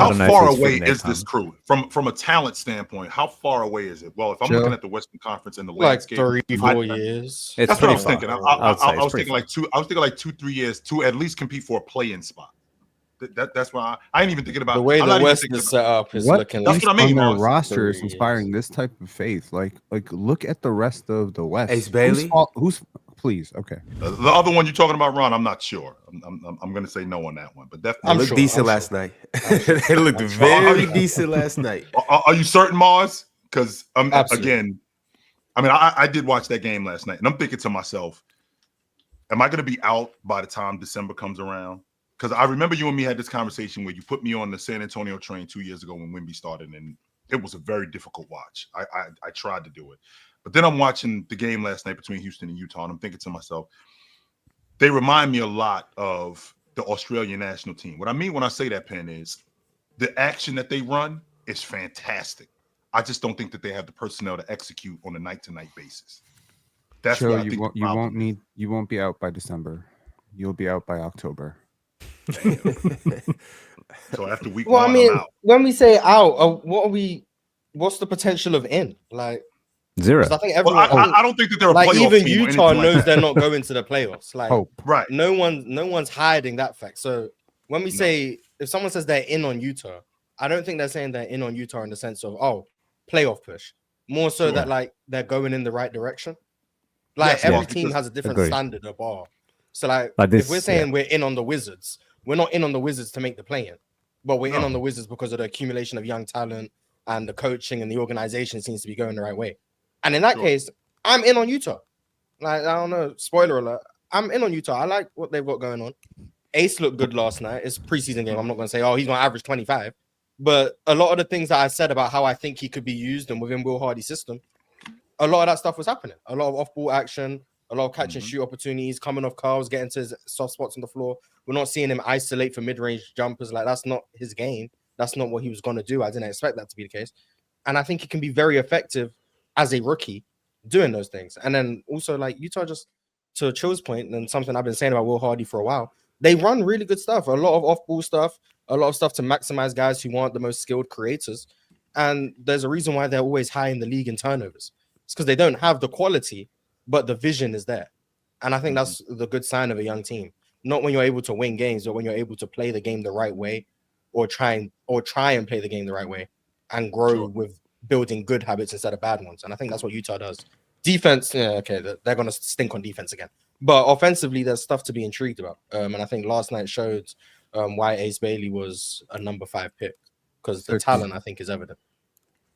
How don't know if far he's fit away in their is this time. crew from a talent standpoint? How far away is it? Well, if I'm Joe? looking at the Western Conference and the Like landscape, 3-4 years. It's that's what I pretty was far. thinking. I would say I it's was pretty thinking like far. 2. I was thinking like 2-3 years to at least compete for a play-in spot. That's why I ain't even thinking about The way I'm the not even West thinking is about- set up is What looking That's like what I mean, on their Mars. roster is 3 inspiring years. this type of faith? Like look at the rest of the West. Ace Bailey? Who's please? Okay. The other one you're talking about, Ron, I'm not sure. I'm going to say no on that one, but They definitely. looked decent last night. They looked Are very you- decent last night. Are you certain, Mars? Because Absolutely. again, I mean, I did watch that game last night, and I'm thinking to myself, am I going to be out by the time December comes around? Because I remember you and me had this conversation where you put me on the San Antonio train 2 years ago when Wemby started, and it was a very difficult watch. I tried to do it. But then I'm watching the game last night between Houston and Utah, and I'm thinking to myself, they remind me a lot of the Australian national team. What I mean when I say that, Penn, is the action that they run is fantastic. I just don't think that they have the personnel to execute on a night-to-night basis. That's Joe, what I think. you won't be out by December. You'll be out by October. So after week Well, one, I mean, I'm out. when we say out, what's the potential of in? Like, 0. 'cause I think Well, everyone, I don't think that they're a like playoff even team or Utah anything knows like that. they're not going to the playoffs. Like, Hope. Right. no one's hiding that fact. So when we say, if someone says they're in on Utah, I don't think they're saying they're in on Utah in the sense of playoff push. More so Sure. that like they're going in the right direction. Like Yes, every yeah. team has a different Agreed. standard of bar. So like this, if we're saying we're in on the Wizards, we're not in on the Wizards to make the play-in, but we're in on the Wizards because of the accumulation of young talent and the coaching and the organization seems to be going the right way. And in that case, I'm in on Utah. Like, I don't know, spoiler alert, I'm in on Utah. I like what they've got going on. Ace looked good last night. It's a preseason game. I'm not going to say, he's going to average 25. But a lot of the things that I said about how I think he could be used and within Will Hardy's system, a lot of that stuff was happening. A lot of off-ball action, a lot of catch and shoot opportunities, coming off curls, getting to his soft spots on the floor. We're not seeing him isolate for mid-range jumpers. Like, that's not his game. That's not what he was going to do. I didn't expect that to be the case. And I think he can be very effective as a rookie doing those things. And then also, like, Utah, just to Chill's point, and something I've been saying about Will Hardy for a while, they run really good stuff. A lot of off-ball stuff, a lot of stuff to maximize guys who aren't the most skilled creators. And there's a reason why they're always high in the league in turnovers. It's because they don't have the quality, but the vision is there. And I think that's the good sign of a young team. Not when you're able to win games, but when you're able to play the game the right way, or try and play the game the right way and grow with building good habits instead of bad ones. And I think that's what Utah does. Defense, they're going to stink on defense again. But offensively, there's stuff to be intrigued about. And I think last night showed why Ace Bailey was a number 5 pick, because the talent, I think, is evident.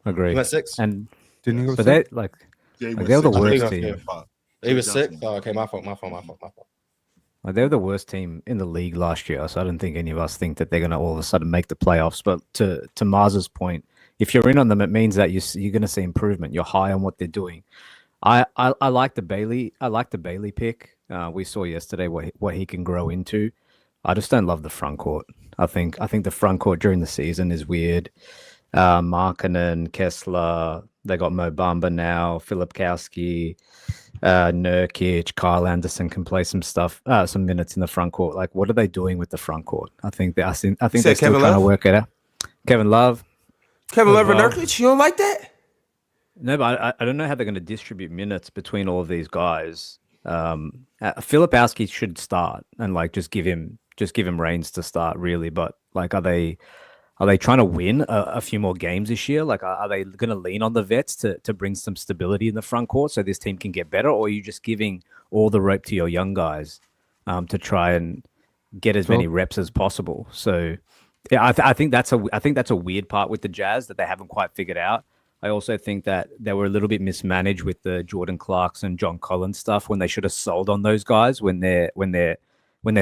Agree. He went 6? And Didn't he go but six? they like They they're the were worst six. team. He was 6? Oh, okay, my fault. Like, they were the worst team in the league last year, so I don't think any of us think that they're going to all of a sudden make the playoffs. But to Mars's point, if you're in on them, it means that you're going to see improvement. You're high on what they're doing. I like the Bailey. I like the Bailey pick. We saw yesterday what he can grow into. I just don't love the front court. I think the front court during the season is weird. Markkanen, Kessler, they got Mo Bamba now, Filipkowski, Nurkic, Kyle Anderson can play some minutes in the front court. Like, what are they doing with the front court? I think they're still Kevin trying to Love? work it out. Kevin Love. Kevin Love and well. Nurkic, you don't like that? No, but I don't know how they're going to distribute minutes between all of these guys. Filipowski should start and like just give him reins to start, really. But like, are they trying to win a few more games this year? Like, are they going to lean on the vets to bring some stability in the front court so this team can get better, or are you just giving all the rope to your young guys to try and get as many reps as possible? So, yeah, I think that's a weird part with the Jazz that they haven't quite figured out. I also think that they were a little bit mismanaged with the Jordan Clarkson, John Collins stuff when they should have sold on those guys when their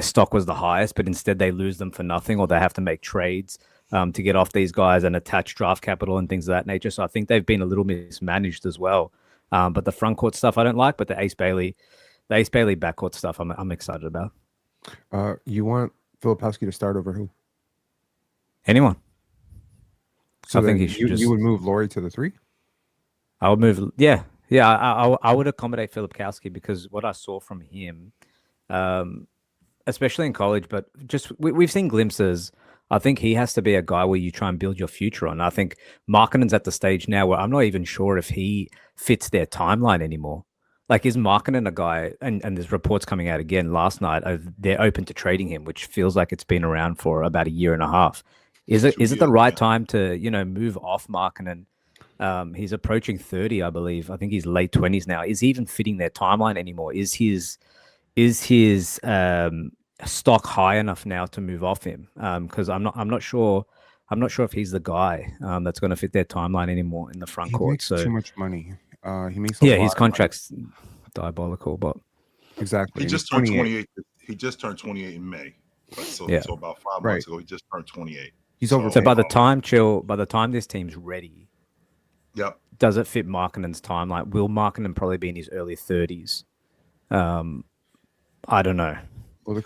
stock was the highest, but instead they lose them for nothing, or they have to make trades to get off these guys and attach draft capital and things of that nature. So I think they've been a little mismanaged as well. But the front court stuff I don't like, but the Ace Bailey backcourt stuff I'm excited about. You want Filipowski to start over who? Anyone. So I think you would move Laurie to the 3? I would move. Yeah. I would accommodate Filipkowski because what I saw from him, especially in college, but just we've seen glimpses. I think he has to be a guy where you try and build your future on. I think Markkanen's at the stage now where I'm not even sure if he fits their timeline anymore. Like, is Markkanen a guy, and there's reports coming out again last night of they're open to trading him, which feels like it's been around for about a year and a half. Is it the right time to, move off Markkanen? He's approaching 30, I believe. I think he's late 20s now. Is he even fitting their timeline anymore? Is his stock high enough now to move off him? Because I'm not sure if he's the guy that's going to fit their timeline anymore in the front He court. makes So too much money. He makes his contract's diabolical, but exactly. He just turned 28. He just turned 28 in May. So about 5 months ago, he just turned 28. He's over. So by the time this team's ready, yep. Does it fit Markkanen's timeline? Will Markkanen probably be in his early 30s? I don't know.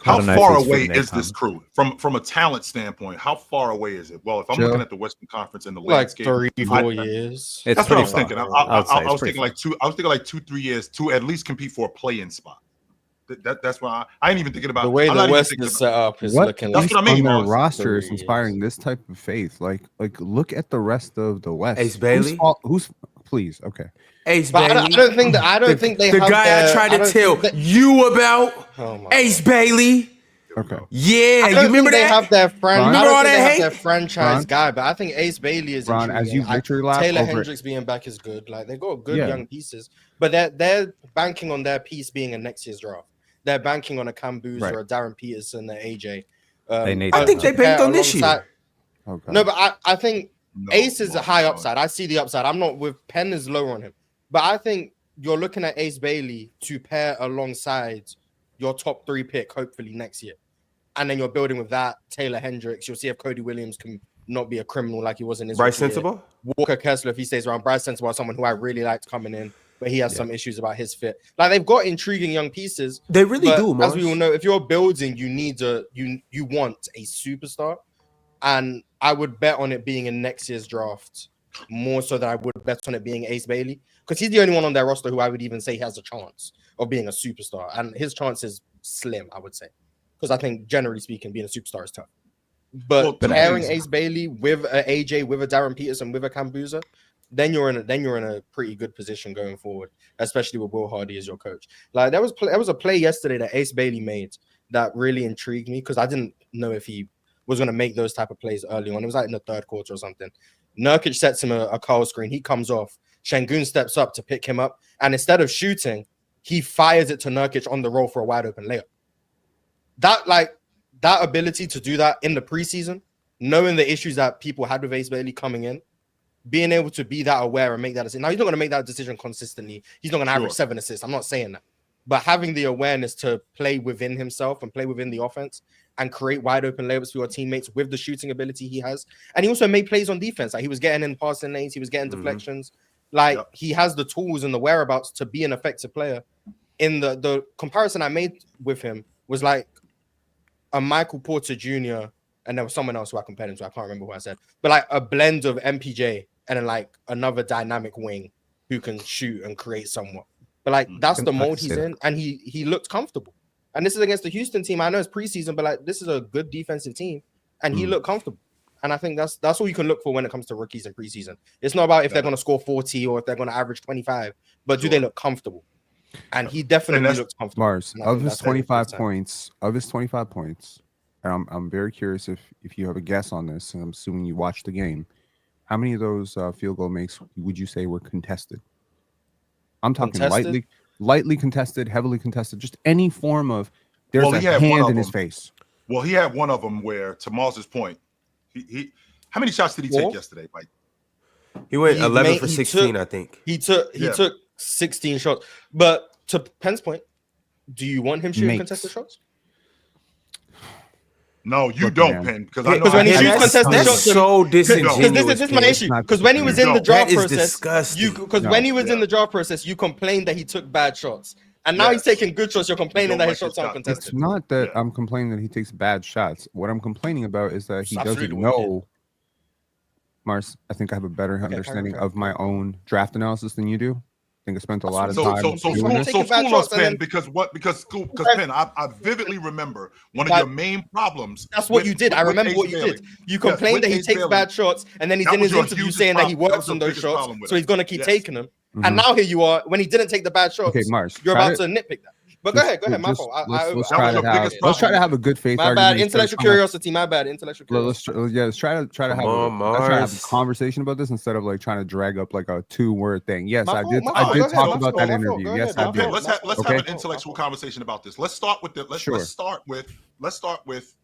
How far away is this crew from a talent standpoint? How far away is it? Well, if I'm looking at the Western Conference and the landscape, like 3-4 years. That's what I was thinking. I was thinking like 2-3 years to at least compete for a play-in spot. That's why I ain't even thinking about the way the West is set up. Is looking. That's what I mean. On their roster is inspiring this type of faith. Like look at the rest of the West. Ace Bailey. Who's please? Okay. Ace But Bailey. I don't think they. The have guy I tried to tell you about. Ace Bailey. Okay. Yeah, you remember they that? have their Ron? I don't think they have hate? their franchise Ron? guy, but I think Ace Bailey is Ron, as you intriguing. victory lap Taylor over Hendricks being back is good. Like they got good young pieces, but they're banking on their piece being in next year's draft. They're banking on a Cam Boozer, or a Darren Peterson, an AJ. I think they banked on this year. Okay. No, but I think Ace is a high upside. I see the upside. I'm not with Penn is lower on him, but I think you're looking at Ace Bailey to pair alongside your top 3 pick, hopefully next year. And then you're building with that Taylor Hendricks. You'll see if Cody Williams can not be a criminal like he was in his Bryce Sensabaugh? Walker Kessler, if he stays around. Bryce Sensabaugh is someone who I really liked coming in, but he has some issues about his fit. Like they've got intriguing young pieces. They really do, As we all know, if you're building, you need you want a superstar. And I would bet on it being in next year's draft more so than I would bet on it being Ace Bailey. Because he's the only one on their roster who I would even say has a chance of being a superstar. And his chance is slim, I would say. Because I think, generally speaking, being a superstar is tough. But pairing Ace Bailey with a AJ, with a Darren Peterson, with a Cam Boozer, then you're in a pretty good position going forward, especially with Will Hardy as your coach. Like there was a play yesterday that Ace Bailey made that really intrigued me because I didn't know if he was going to make those type of plays early on. It was like in the third quarter or something. Nurkic sets him a Carl screen. He comes off. Şengün steps up to pick him up, and instead of shooting, he fires it to Nurkic on the roll for a wide open layup. That ability to do that in the preseason, knowing the issues that people had with Ace Bailey coming in, being able to be that aware and make that decision. Now, he's not going to make that decision consistently. He's not going to average 7 assists. I'm not saying that. But having the awareness to play within himself and play within the offense and create wide open layups for your teammates with the shooting ability he has. And he also made plays on defense. Like he was getting in passing lanes. He was getting deflections. Like he has the tools and the whereabouts to be an effective player. In the comparison I made with him was like a Michael Porter Jr. and there was someone else who I compared him to. I can't remember who I said. But like a blend of MPJ and then like another dynamic wing who can shoot and create somewhat. But like that's the mold he's in, and he looked comfortable. And this is against the Houston team. I know it's preseason, but like this is a good defensive team, and he looked comfortable. And I think that's all you can look for when it comes to rookies in preseason. It's not about if they're going to score 40 or if they're going to average 25, but do they look comfortable? And he definitely looked comfortable. Mars, of his 25 points, and I'm very curious if you have a guess on this, and I'm assuming you watched the game. How many of those field goal makes would you say were contested? I'm talking lightly contested, heavily contested, just any form of there's a hand in his face. Well, he had one of them where, to Mars's point, he how many shots did he take yesterday, Mike? He went 11 for 16, I think. He took 16 shots. But to Penn's point, do you want him shooting contested shots? No, you don't, Penn, because I know when he shoots contested shots, so disingenuous. This is my issue. Because when he was in the draft process, in the draft process, you complained that he took bad shots, and now he's taking good shots. You're complaining that his shots aren't contested. It's not that I'm complaining that he takes bad shots. What I'm complaining about is that he doesn't know. Mars, I think I have a better understanding of my own draft analysis than you do. think I spent a lot of So time so so doing school this. school us, Penn, because Penn, I vividly remember one of your main problems. That's what you did. I remember Ace what you Bailey. did. You complained that he Ace takes Bailey. bad shots, and then he's That in was his your interview hugest saying that he problem. That works was on your those biggest shots, problem with so it. he's gonna keep Yes. taking them. Mhm. And now here you are, when he didn't take the bad shots, Okay, Mars, you're try about to- to nitpick that. But go ahead, my Just- fault. Let's that try was to your have. biggest Let's try to problem have a with good faith My argument. bad, intellectual curiosity. My bad, intellectual curiosity. Let's try to Come have on, let's try to have a Mars. conversation about this instead of like trying to drag up like a 2-word thing. Yes, My I fault, did. my I fault. did Go talk ahead, about my that fault. interview. Go Yes, ahead, I my did. fault. Let's Okay. have an intellectual conversation about this. Let's start with the let's start with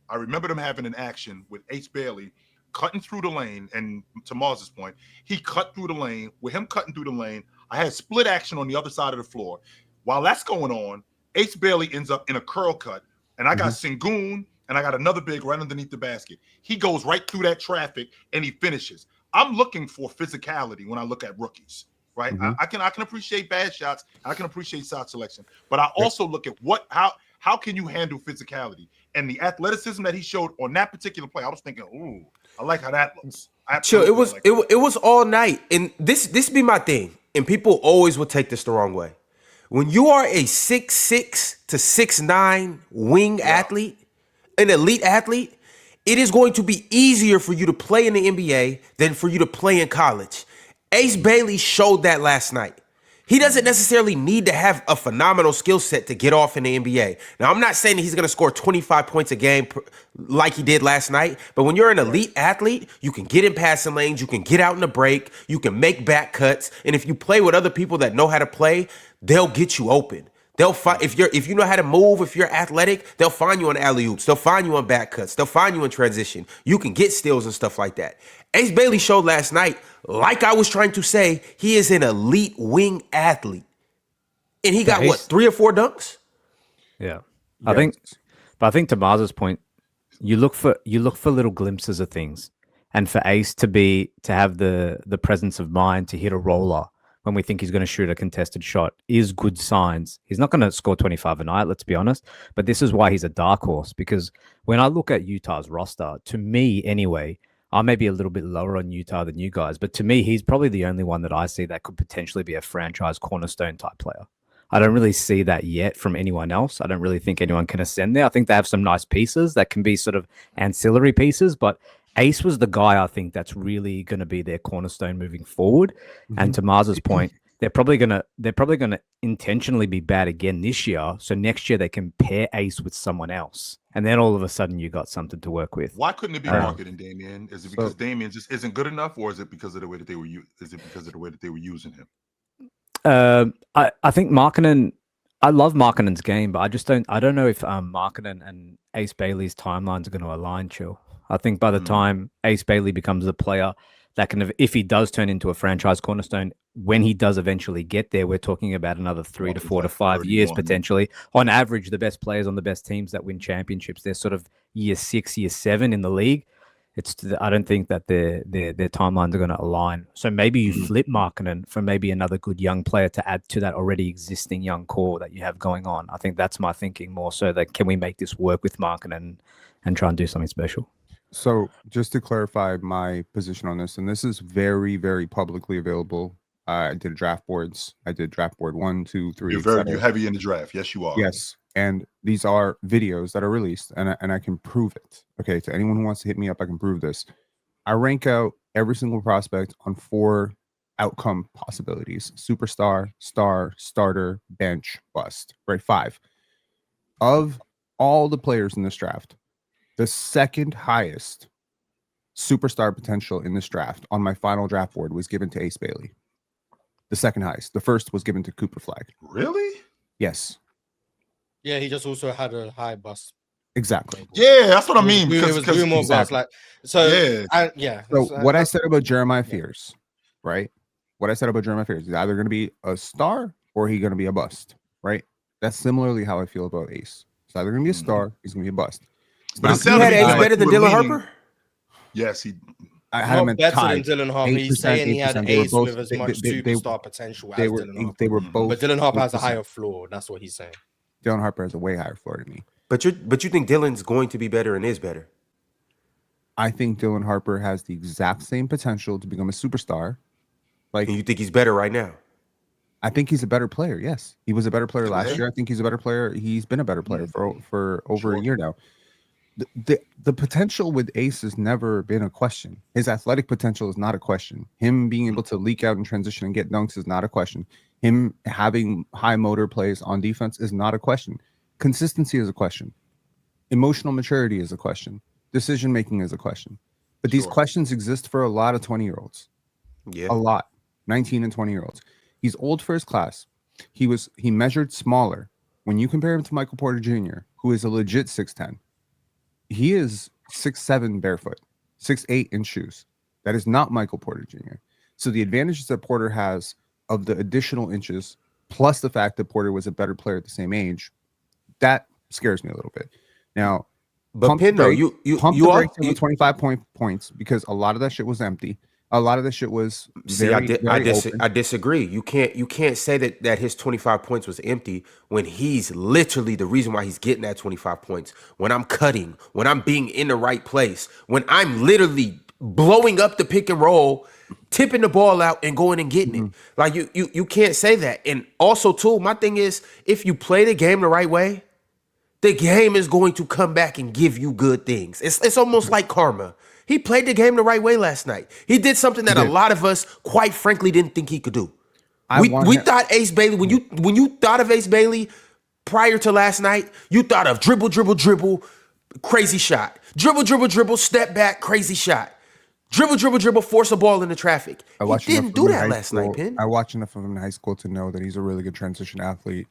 I remember them having an action with Ace Bailey cutting through the lane, and to Mars's point, he cut through the lane. With him cutting through the lane, I had split action on the other side of the floor. While that's going on, Ace Bailey ends up in a curl cut, and I got Sengun, and I got another big right underneath the basket. He goes right through that traffic, and he finishes. I'm looking for physicality when I look at rookies, right? I can appreciate bad shots, I can appreciate shot selection, but I also look at how can you handle physicality and the athleticism that he showed on that particular play. I was thinking, ooh, I like how that looks. Chill. It Absolutely, was I like that. it was all night, and this be my thing. And people always will take this the wrong way. When you are a 6'6" to 6'9" wing athlete, an elite athlete, it is going to be easier for you to play in the NBA than for you to play in college. Ace Bailey showed that last night. He doesn't necessarily need to have a phenomenal skill set to get off in the NBA. Now, I'm not saying that he's going to score 25 points a game like he did last night, but when you're an elite athlete, you can get in passing lanes, you can get out in the break, you can make back cuts, and if you play with other people that know how to play, they'll get you open. They'll find if you know how to move, if you're athletic, they'll find you on alley-oops, they'll find you on back cuts, they'll find you in transition. You can get steals and stuff like that. Ace Bailey showed last night, like I was trying to say, he is an elite wing athlete. And he got what, 3 or 4 dunks? Yeah. I think to Mars's point, you look for little glimpses of things. And for Ace to have the presence of mind to hit a roller when we think he's going to shoot a contested shot is good signs. He's not going to score 25 a night, let's be honest. But this is why he's a dark horse, because when I look at Utah's roster, to me anyway, I may be a little bit lower on Utah than you guys, but to me, he's probably the only one that I see that could potentially be a franchise cornerstone type player. I don't really see that yet from anyone else. I don't really think anyone can ascend there. I think they have some nice pieces that can be sort of ancillary pieces, but Ace was the guy I think that's really going to be their cornerstone moving forward. And to Mars's point, they're probably gonna intentionally be bad again this year. So next year they can pair Ace with someone else, and then all of a sudden you got something to work with. Why couldn't it be marketing, Damian? Is it because Damian just isn't good enough, or is it because of the way that they were using him? I think Markkanen. I love Markkanen's game, but I don't know if Markkanen and Ace Bailey's timelines are going to align. Chill. I think by the time Ace Bailey becomes a player that can, if he does turn into a franchise cornerstone, when he does eventually get there, we're talking about another 3 to 4 to 5 years potentially. On average, the best players on the best teams that win championships, they're sort of year 6, year 7 in the league. I don't think that their timelines are going to align. So maybe you flip Markkanen for maybe another good young player to add to that already existing young core that you have going on. I think that's my thinking more so that can we make this work with Markkanen and try and do something special. So just to clarify my position on this, and this is very, very publicly available. I did draft boards. I did draft board 1, 2, 3. You're heavy in the draft. Yes, you are. Yes. And these are videos that are released, and I can prove it. Okay, to anyone who wants to hit me up, I can prove this. I rank out every single prospect on 4 outcome possibilities: superstar, star, starter, bench, bust. Right, 5. Of all the players in this draft, the second highest superstar potential in this draft on my final draft board was given to Ace Bailey. The second highest. The first was given to Cooper Flag. Really? Yes. Yeah, he just also had a high bust. Exactly. Yeah, that's what I mean. It was boom or bust. Like, so yeah. So what I said about Jeremiah Fears, right? What I said about Jeremiah Fears, he's either going to be a star or he's going to be a bust, right? That's similarly how I feel about Ace. He's either going to be a star, he's going to be a bust. But it You had Ace better than Dylan Harper? Yes, I had him at better tied. than Dylan Harper. He's saying he had 8%. They were Ace both- with as they- much they- superstar potential as Dylan Harper. They were both. But Dylan Harper has a 8%. higher floor. That's what he's saying. Dylan Harper has a way higher floor than me. But you think Dylan's going to be better and is better? I think Dylan Harper has the exact same potential to become a superstar. Like, And you think he's better right now? I think he's a better player. Yes, he was a better player last year. I think he's a better player. He's been a better player for over a year now. The potential with Ace has never been a question. His athletic potential is not a question. Him being able to leak out and transition and get dunks is not a question. Him having high motor plays on defense is not a question. Consistency is a question. Emotional maturity is a question. Decision making is a question. But these questions exist for a lot of 20-year-olds. Yeah. A lot. 19 and 20-year-olds. He's old for his class. He measured smaller. When you compare him to Michael Porter Jr., who is a legit 6'10", he is 6'7" barefoot, 6'8" in shoes. That is not Michael Porter Jr. So the advantages that Porter has of the additional inches, plus the fact that Porter was a better player at the same age, that scares me a little bit. Now, but Pendo, you are 25 points because a lot of that shit was empty. A lot of the shit was I disagree. You can't say that his 25 points was empty when he's literally the reason why he's getting that 25 points. When I'm cutting, when I'm being in the right place, when I'm literally blowing up the pick and roll, tipping the ball out and going and getting it. Like you can't say that. And also too, my thing is if you play the game the right way, the game is going to come back and give you good things. It's almost like karma. He played the game the right way last night. He did something that a lot of us, quite frankly, didn't think he could do. We thought Ace Bailey, when you thought of Ace Bailey prior to last night, you thought of dribble, crazy shot. Dribble, step back, crazy shot. Dribble, force a ball into traffic. He didn't do that last night, Pin. I watched enough of him in high school to know that he's a really good transition athlete,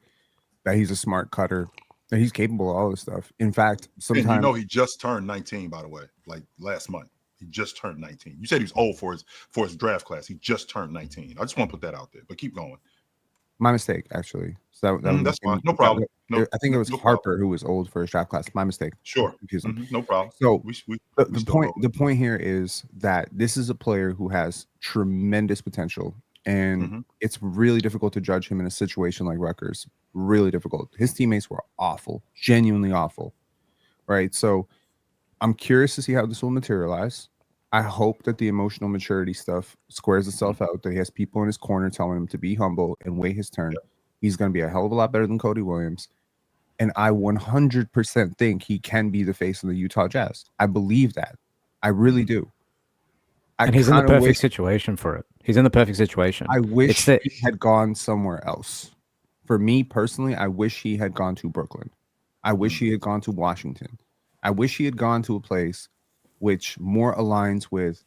that he's a smart cutter, that he's capable of all this stuff. In fact, sometimes he just turned 19, by the way, like last month. He just turned 19. You said he was old for his draft class. He just turned 19. I just want to put that out there, but keep going. My mistake, actually. So that's fine. No problem. I think it was Harper who was old for his draft class. My mistake. Sure. No problem. So the point here is that this is a player who has tremendous potential, and it's really difficult to judge him in a situation like Rutgers. Really difficult. His teammates were awful, genuinely awful. Right. So I'm curious to see how this will materialize. I hope that the emotional maturity stuff squares itself out, that he has people in his corner telling him to be humble and wait his turn. He's going to be a hell of a lot better than Cody Williams. And I 100% think he can be the face of the Utah Jazz. I believe that. I really do. And he's in the perfect situation for it. He's in the perfect situation. I wish he had gone somewhere else. For me personally, I wish he had gone to Brooklyn. I wish he had gone to Washington. I wish he had gone to a place which more aligns with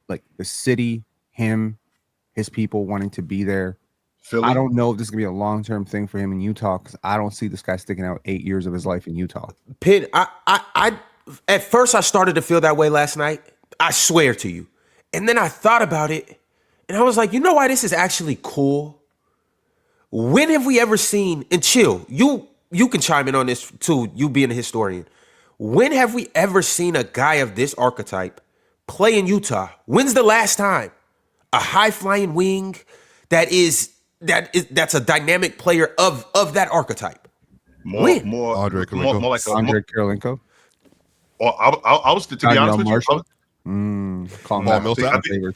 like the city, him, his people wanting to be there. Philly. I don't know if this is gonna be a long-term thing for him in Utah because I don't see this guy sticking out 8 years of his life in Utah. Pitt, I at first I started to feel that way last night. I swear to you. And then I thought about it and I was like, you know why this is actually cool? When have we ever seen, and chill, you can chime in on this too, you being a historian. When have we ever seen a guy of this archetype play in Utah? When's the last time? A high-flying wing that's a dynamic player of that archetype. More Andre Kirilenko. Or I was to be honest with you.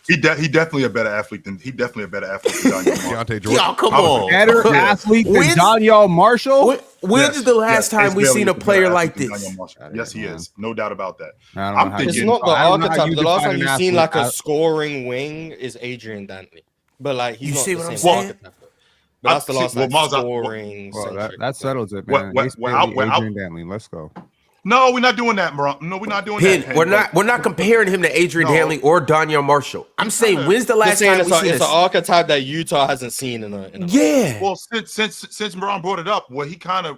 He definitely a better athlete than Deontay Jordan. Y'all, come on. Better athlete than Donyell Marshall. When's the last time we seen a player like this? Yes, he is. No doubt about that. It's not the archetype. The last time you've seen like a scoring wing is Adrian Dantley. But like he's not the same archetype. But that's the last time scoring. That settles it, man. Adrian Dantley. Let's go. No, we're not doing that, bro. No, we're not doing that. We're not comparing him to Adrian Dantley or Donyell Marshall. I'm saying when's the last time it's an archetype that Utah hasn't seen in a yeah. Well, since Moran brought it up, what he kind of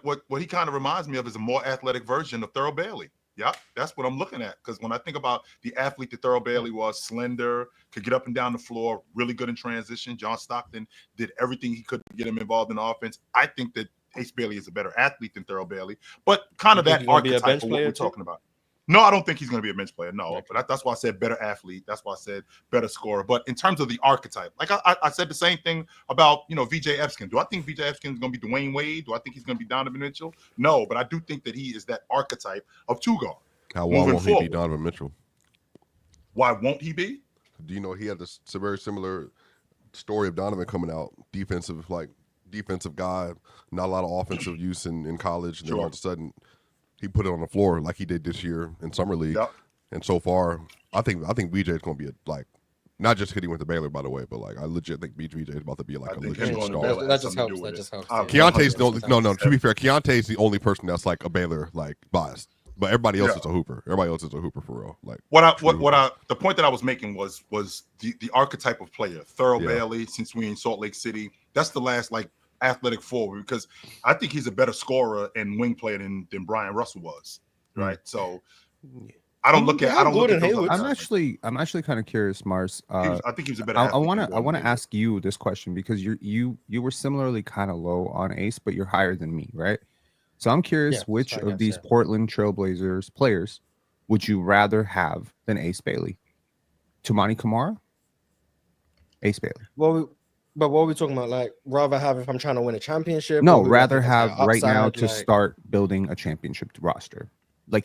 reminds me of is a more athletic version of Thurl Bailey. Yeah, that's what I'm looking at. Because when I think about the athlete that Thurl Bailey was, slender, could get up and down the floor, really good in transition. John Stockton did everything he could to get him involved in offense. I think that Ace Bailey is a better athlete than Thurl Bailey, but kind of that archetype of what we're talking about. No, I don't think he's going to be a bench player. No, but that's why I said better athlete. That's why I said better scorer. But in terms of the archetype, like I said the same thing about, VJ Epskin. Do I think VJ Epskin is going to be Dwayne Wade? Do I think he's going to be Donovan Mitchell? No, but I do think that he is that archetype of two guard. Why won't he be Donovan Mitchell? Why won't he be? Do you know he had this very similar story of Donovan coming out, defensive guy, not a lot of offensive use in college, and then all of a sudden he put it on the floor like he did this year in summer league. Yep. And so far, I think BJ is going to be not just because he went to Baylor, by the way, but I legit think BJ is about to be a legit star. That just helps. That just helps. Keontae's to be fair, Keontae's the only person that's a Baylor biased, but everybody else is a hooper. Everybody else is a hooper for real. The point that I was making was the archetype of player, Thurl Bailey. Since we're in Salt Lake City, that's the last athletic forward, because I think he's a better scorer and wing player than Brian Russell was. Right. So I don't look at I'm actually kind of curious, Mars. I think he was a better. I want to ask you this question, because you were similarly kind of low on Ace, but you're higher than me, right? So I'm curious, which of these Portland Trailblazers players would you rather have than Ace Bailey? Toumani Camara, Ace Bailey. Well, but what are we talking about? Rather have if I'm trying to win a championship? No, rather have right now to start building a championship roster.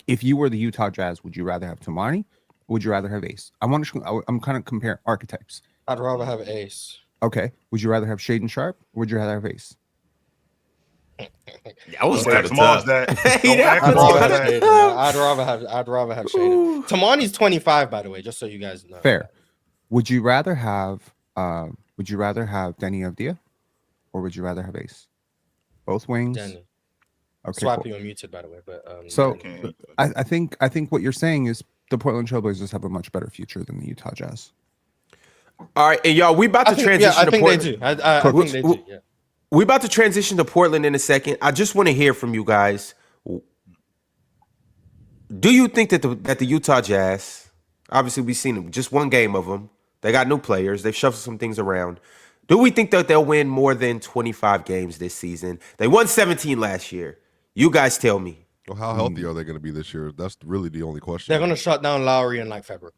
If you were the Utah Jazz, would you rather have Toumani, or would you rather have Ace? I'm kind of comparing archetypes. I'd rather have Ace. Okay. Would you rather have Shaden Sharp, or would you rather have Ace? I was kind of tough. I'd rather have Shaden. Toumani's 25, by the way, just so you guys know. Fair. Would you rather have Denny Avdia, or would you rather have Ace? Both wings. Denny. Okay. Swap, you're muted, by the way. But so I think what you're saying is the Portland Trailblazers have a much better future than the Utah Jazz. All right, and y'all, we about to transition to Portland. They do. I think they do. Yeah. We about to transition to Portland in a second. I just want to hear from you guys. Do you think that the Utah Jazz, obviously we've seen just one game of them. They got new players. They've shuffled some things around. Do we think that they'll win more than 25 games this season? They won 17 last year. You guys tell me. Well, how healthy are they going to be this year? That's really the only question. They're going to shut down Lowry in February.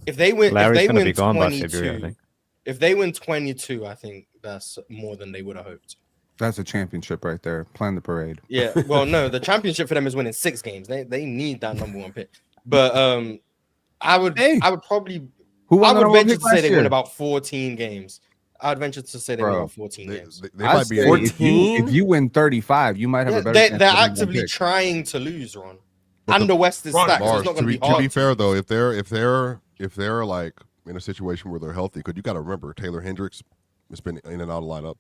If they win, Larry's going to be gone by February, I think. If they win 22, I think that's more than they would have hoped. That's a championship right there. Plan the parade. Yeah. Well, no, the championship for them is winning 6 games. They need that number 1 pick. But I would probably venture to say they win about 14 games. I'd venture to say they win about 14 games. They might be 14. If you win 35, you might have a better chance. They're actively trying to lose, Ron. And the West is stacked. So it's not going to be hard. To be fair, though, if they're in a situation where they're healthy, because you got to remember Taylor Hendricks has been in and out of lineup.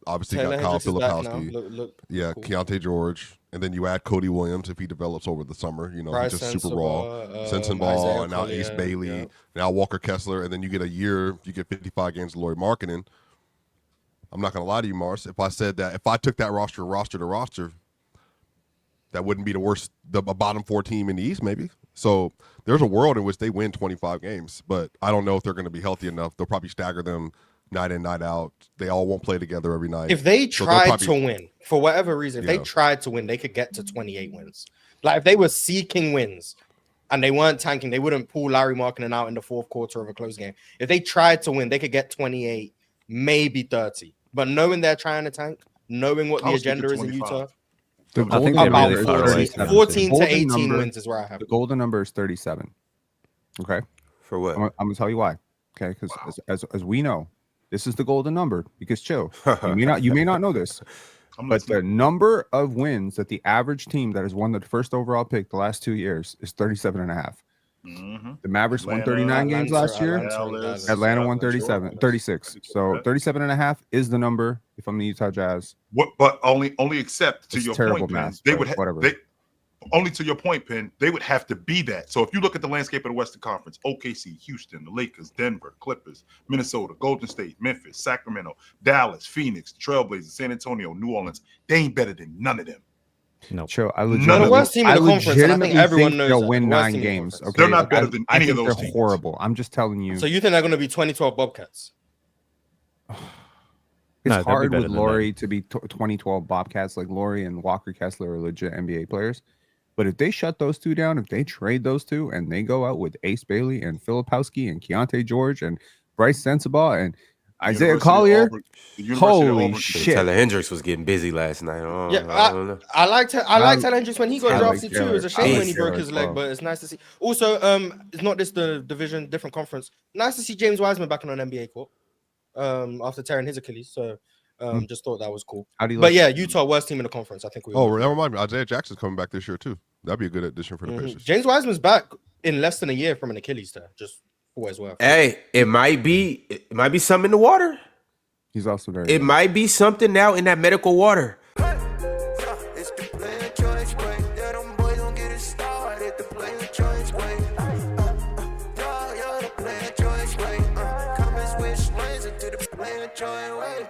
Obviously, Taylor got Kyle Filipowski. Cool. Keontae George, and then you add Cody Williams if he develops over the summer. Bryce he's just super raw. Sensabaugh, and now Ace Bailey, now Walker Kessler, and then you get a year, you get 55 games of Lauri Markkanen. I'm not going to lie to you, Mars. If I said that, if I took that roster to roster, that wouldn't be the bottom 4 team in the East, maybe. So there's a world in which they win 25 games, but I don't know if they're going to be healthy enough. They'll probably stagger them night in, night out. They all won't play together every night. If they tried to win, for whatever reason, if they tried to win, they could get to 28 wins. If they were seeking wins and they weren't tanking, they wouldn't pull Lauri Markkanen out in the 4th quarter of a close game. If they tried to win, they could get 28, maybe 30. But knowing they're trying to tank, knowing what the agenda is in Utah, I think they're really far away. 14 to 18 wins is where I have the golden number is 37. Okay. For what? I'm going to tell you why. Okay. Because as we know, this is the golden number. Because you may not know this, but the number of wins that the average team that has won the first overall pick the last 2 years is 37.5. Mm-hmm. The Mavericks won 39 games last year. Atlanta won 36. So 37.5 is the number if I'm the Utah Jazz. But only except to it's your terrible point, math, Penn, they would whatever. Only to your point, Penn, they would have to be that. So if you look at the landscape of the Western Conference, OKC, Houston, the Lakers, Denver, Clippers, Minnesota, Golden State, Memphis, Sacramento, Dallas, Phoenix, Trailblazers, San Antonio, New Orleans, they ain't better than none of them. No, Chill. The worst team in the conference, and I think everyone knows they'll win 9 games. Okay, they're not better than any of those they're teams. horrible. I'm just telling you. So you think they're going to be 2012 Bobcats? It's hard with Lauri to be 2012 Bobcats. Lauri and Walker Kessler are legit NBA players. But if they shut those 2 down, if they trade those 2 and they go out with Ace Bailey and Filipowski and Keontae George and Bryce Sensabaugh, and Isaiah University of Collier. Auburn- the University of Holy Auburn- shit. Taylor Hendricks was getting busy last night. I don't know. I liked Taylor Hendricks when he got I like drafted too. It was a Taylor. shame I when he like broke Taylor his as leg, well. but it's nice to see. Also, it's not this the division, different conference. Nice to see James Wiseman back on an NBA court. After tearing his Achilles. So just thought that was cool. How do you But like? yeah, Utah worst team in the conference. I think we. Oh, that reminds me. Isaiah Jackson's coming back this year too. That'd be a good addition for the Pacers. James Wiseman's back in less than a year from an Achilles tear. Just for what it's worth. Hey, it might be something in the water. He's also very. It might be something now in that medical water. It's the player choice way. Yeah, them boys don't get it started. The player choice way. Yeah, the player choice way. Come and switch lanes into the player choice way.